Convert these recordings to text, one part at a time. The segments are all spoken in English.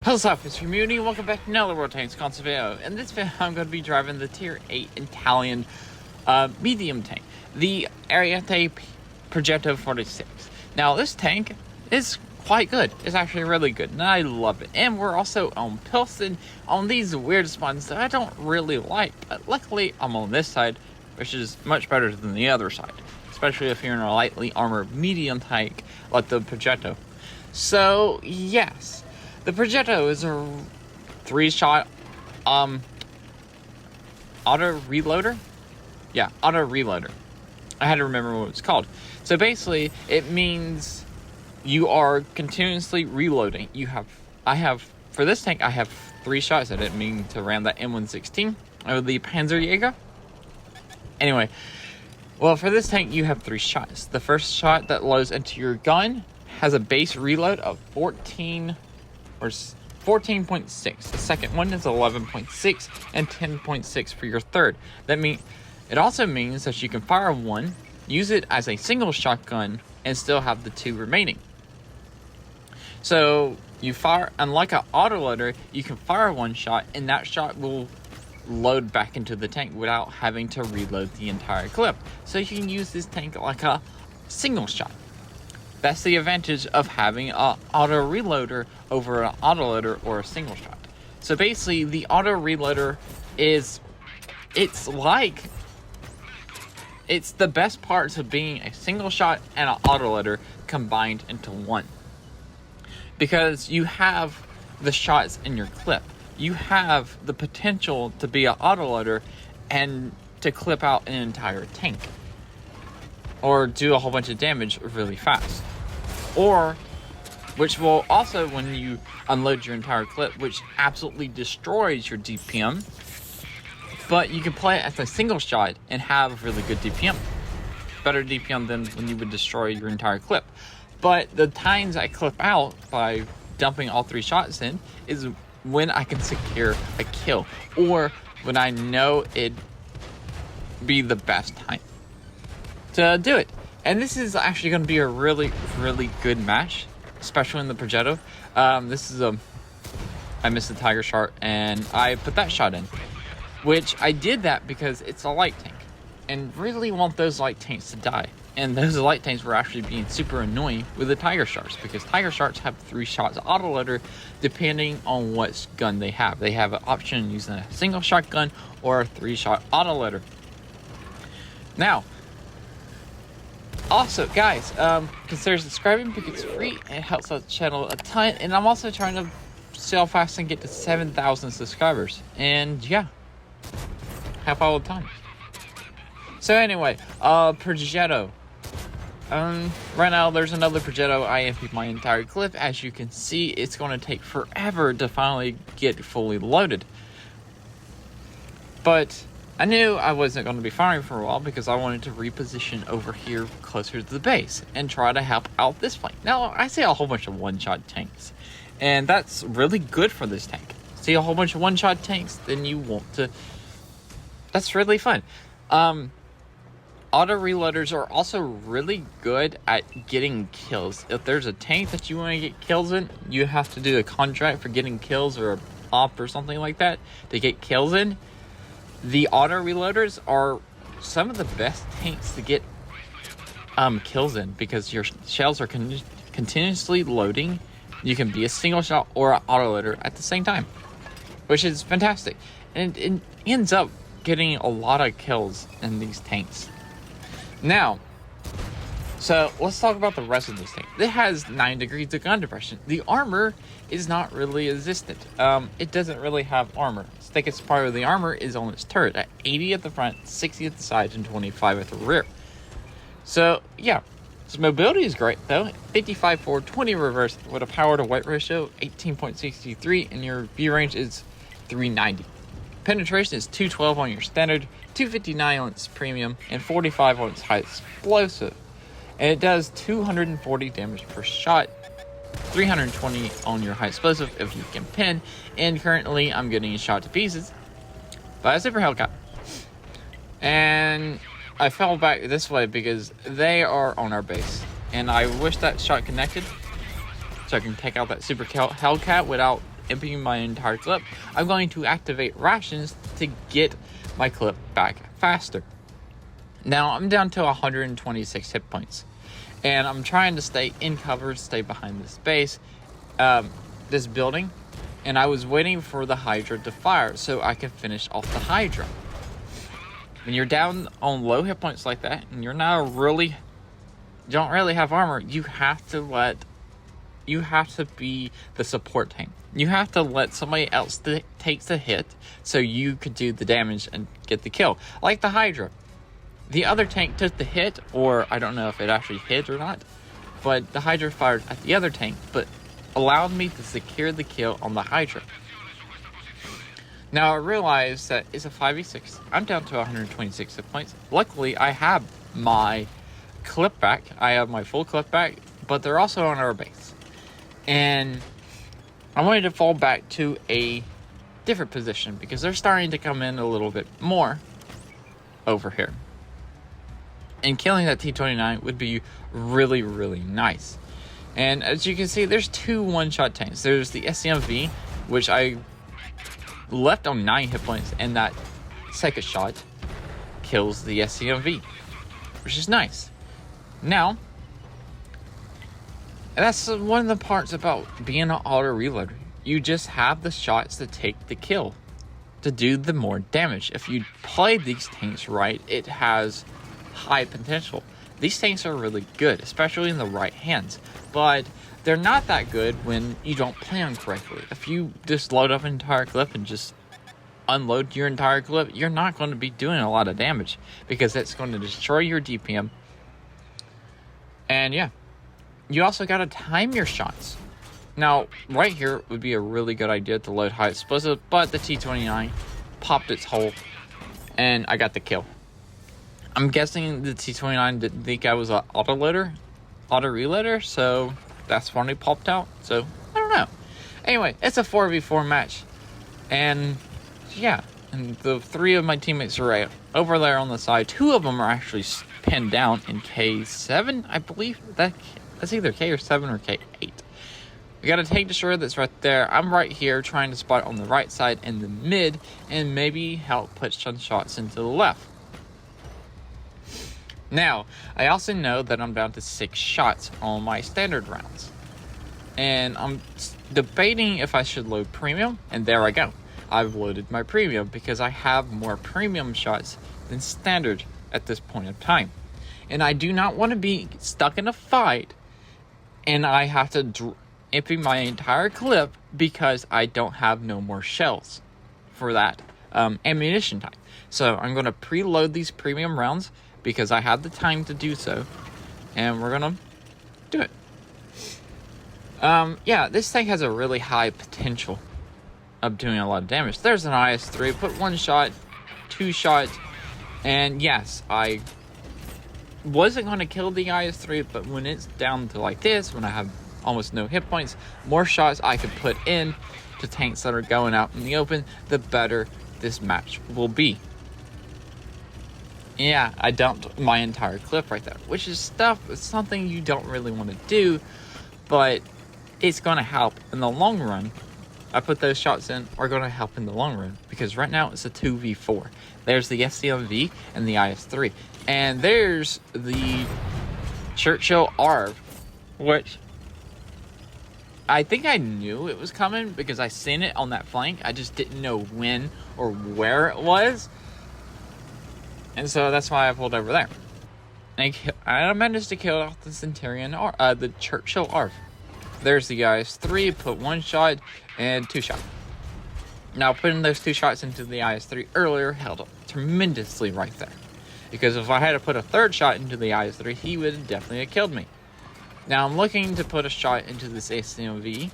Hello Slapafish community, welcome back to another World Tanks console video. In this video I'm going to be driving the tier 8 Italian medium tank, the Ariete Progetto 46. Now this tank is quite good, it's actually really good and I love it. And we're also on Pilsen on these weird spawns that I don't really like, but luckily I'm on this side, which is much better than the other side. Especially if you're in a lightly armored medium tank like the Progetto. So yes. The Progetto is a 3-shot auto reloader. Yeah, auto reloader. I had to remember what it's called. So basically, it means you are continuously reloading. For this tank, I have 3 shots. I didn't mean to ram that M116 or the Panzerjäger. Anyway, well, for this tank, you have 3 shots. The first shot that loads into your gun has a base reload of 14.6. The second one is 11.6 and 10.6 for your third. It also means that you can fire one, use it as a single shotgun, and still have the 2 remaining. So you fire, unlike an autoloader, you can fire 1 shot and that shot will load back into the tank without having to reload the entire clip. So you can use this tank like a single shot. That's the advantage of having an auto reloader over an autoloader or a single shot. So basically, the auto reloader it's the best parts of being a single shot and an autoloader combined into one. Because you have the shots in your clip. You have the potential to be an autoloader and to clip out an entire tank. Or do a whole bunch of damage really fast. Or, which will also, when you unload your entire clip, which absolutely destroys your DPM, but you can play it as a single shot and have really good DPM. Better DPM than when you would destroy your entire clip. But the times I clip out by dumping all 3 shots in is when I can secure a kill. Or when I know it'd be the best time to do it. And this is actually going to be a really, really good match, especially in the Progetto. I missed the Tiger Shark, and I put that shot in. Which, I did that because it's a light tank. And really want those light tanks to die. And those light tanks were actually being super annoying with the Tiger Sharks. Because Tiger Sharks have 3 shots autoloader depending on what gun they have. They have an option using a single shotgun or a 3-shot autoloader. Now, also, guys, consider subscribing because it's free and it helps out the channel a ton. And I'm also trying to see how fast I can get to 7,000 subscribers. And yeah, help all the time. So anyway, Progetto. Right now there's another Progetto. I emptied my entire clip. As you can see, it's going to take forever to finally get fully loaded. But I knew I wasn't going to be firing for a while because I wanted to reposition over here closer to the base and try to help out this flank. Now, I see a whole bunch of 1-shot tanks, and that's really good for this tank. See a whole bunch of 1-shot tanks, then you want to... That's really fun. Auto reloaders are also really good at getting kills. If there's a tank that you want to get kills in, you have to do a contract for getting kills or a op or something like that to get kills in. The auto reloaders are some of the best tanks to get kills in because your shells are continuously loading. You can be a single shot or an autoloader at the same time, which is fantastic. And it ends up getting a lot of kills in these tanks. Now, so let's talk about the rest of this tank. It has 9 degrees of gun depression. The armor is not really resistant. It doesn't really have armor. The thickest part of the armor is on its turret at 80 at the front, 60 at the sides, and 25 at the rear. So yeah, its mobility is great though. 55 forward, 20 reverse with a power to weight ratio 18.63, and your view range is 390. Penetration is 212 on your standard, 259 on its premium, and 45 on its high explosive. And it does 240 damage per shot, 320 on your high explosive if you can pin, and currently I'm getting shot to pieces by a super Hellcat. And I fell back this way because they are on our base, and I wish that shot connected so I can take out that super Hellcat without emptying my entire clip, I'm going to activate rations to get my clip back faster. Now I'm down to 126 hit points, and I'm trying to stay in cover, stay behind this base, this building, and I was waiting for the Hydra to fire so I could finish off the Hydra. When you're down on low hit points like that, and you're not really, don't really have armor, you have to be the support tank. You have to let somebody else take the hit so you could do the damage and get the kill. Like the Hydra. The other tank took the hit, or I don't know if it actually hit or not, but the Hydra fired at the other tank, but allowed me to secure the kill on the Hydra. Now I realize that it's a 5v6. I'm down to 126 hit points. Luckily, I have my clip back. I have my full clip back, but they're also on our base. And I wanted to fall back to a different position because they're starting to come in a little bit more over here. And killing that T-29 would be really, really nice. And as you can see, there's two one-shot tanks. There's the SCMV, which I left on 9 hit points, and that second shot kills the SCMV, which is nice. Now, that's one of the parts about being an auto reloader. You just have the shots to take the kill, to do the more damage. If you play these tanks right, it has high potential. These tanks are really good, especially in the right hands, but they're not that good when you don't play them correctly. If you just load up an entire clip and just unload your entire clip, you're not going to be doing a lot of damage because it's going to destroy your DPM. And yeah, you also got to time your shots. Now, right here would be a really good idea to load high explosive, but the T-29 popped its hole and I got the kill. I'm guessing the T-29 didn't think I was an auto reloader, so that's when it popped out. So, I don't know. Anyway, it's a 4v4 match. And, yeah. And the 3 of my teammates are right over there on the side. 2 of them are actually pinned down in K7, I believe. That's either K or 7 or K8. We got a tank destroyer that's right there. I'm right here trying to spot on the right side in the mid and maybe help put some shots into the left. Now, I also know that I'm down to 6 shots on my standard rounds. And I'm debating if I should load premium, and there I go. I've loaded my premium because I have more premium shots than standard at this point in time. And I do not want to be stuck in a fight and I have to empty my entire clip because I don't have no more shells for that ammunition type. So I'm going to preload these premium rounds because I have the time to do so, and we're gonna do it. Yeah, this thing has a really high potential of doing a lot of damage. There's an IS-3, put 1 shot, 2 shots, and yes, I wasn't going to kill the IS-3, but when it's down to like this, when I have almost no hit points, more shots I could put in to tanks that are going out in the open, the better this match will be. Yeah, I dumped my entire clip right there, which is it's something you don't really want to do, but it's going to help in the long run. I put those shots in are going to help in the long run because right now it's a 2v4. There's the SCMV and the IS-3, and there's the Churchill ARV, which I think I knew it was coming because I seen it on that flank. I just didn't know when or where it was. And so that's why I pulled over there. And I managed to kill off the Centurion, or the Churchill ARV. There's the IS-3, put 1 shot and 2 shots. Now putting those 2 shots into the IS-3 earlier held up tremendously right there. Because if I had to put a 3rd shot into the IS-3, he would definitely have killed me. Now I'm looking to put a shot into this ACMV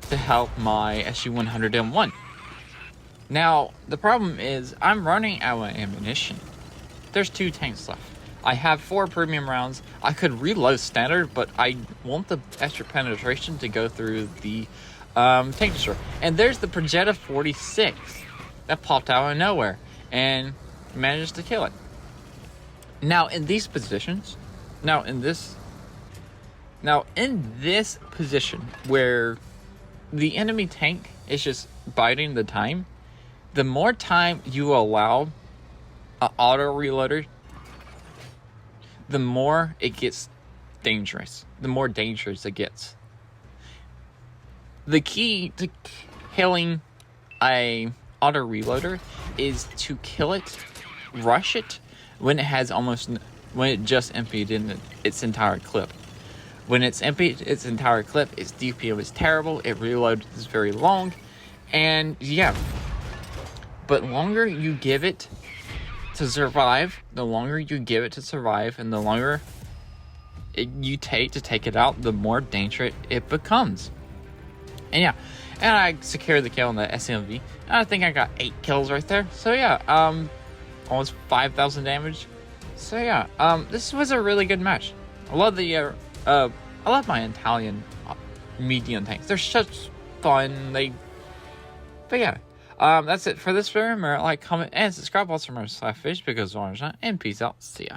to help my SU-100M1. Now, the problem is I'm running out of ammunition. There's 2 tanks left. I have 4 premium rounds. I could reload standard, but I want the extra penetration to go through the tank destroyer. And there's the Progetto 46 that popped out of nowhere and managed to kill it. Now in these positions, now in this position where the enemy tank It's just biding the time. The more time you allow an auto reloader, the more it gets dangerous. The more dangerous it gets. The key to killing a auto reloader is to kill it, rush it when it just emptied in its entire clip. When it's emptied its entire clip, its DPM is terrible. It reloads very long, and yeah. But longer you give it to survive, and the longer you take to take it out, the more dangerous it becomes. And yeah, and I secured the kill on the SMV. I think I got 8 kills right there. So yeah, almost 5,000 damage. So yeah, this was a really good match. I love I love my Italian medium tanks. They're such fun. But yeah, that's it for this video. Remember, like, comment, and subscribe also for more Slapafish because orange, and peace out. See ya.